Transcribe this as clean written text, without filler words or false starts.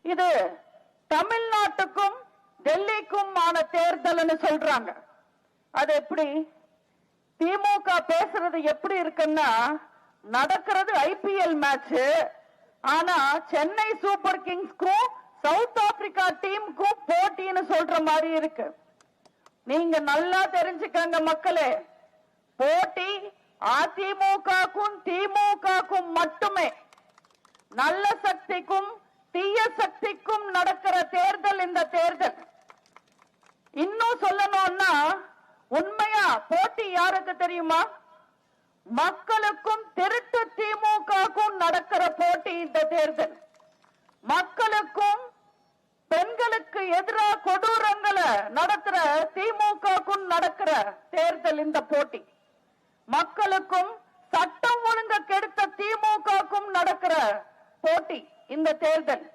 இது தமிழ்நாட்டுக்கும் டெல்லிக்குமான தேர்தல்னு சொல்றாங்க. அது எப்படி? திமுக பேசுறது எப்படி இருக்குன்னா, நடக்கிறது IPL மேட்ச், ஆனா சென்னை சூப்பர் கிங்ஸ்க்கும் சவுத் ஆப்பிரிக்கா டீமுக்கும் போட்டின்னு சொல்ற மாதிரி இருக்கு. நீங்க நல்லா தெரிஞ்சுக்கங்க மக்களே, போட்டி அதிமுகக்கும் திமுகக்கும் மட்டுமே. நல்ல சக்திக்கும் தீய சக்திக்கும் நடக்கிற தேர்தல் இந்த தேர்தல். இன்னும் சொல்லணும்னா, உண்மையா போட்டி யாருக்கு தெரியுமா? மக்களுக்கும் திருட்டு திமுகக்கும் நடக்கிற போட்டி இந்த தேர்தல். மக்களுக்கும் பெண்களுக்கு எதிராக கொடூரங்களை நடத்துற திமுகக்கும் நடக்கிற தேர்தல் இந்த போட்டி. மக்களுக்கும் சட்டம் ஒழுங்க கெடுத்த திமுகக்கும் நடக்கிற போட்டி இந்த தேர்தல்.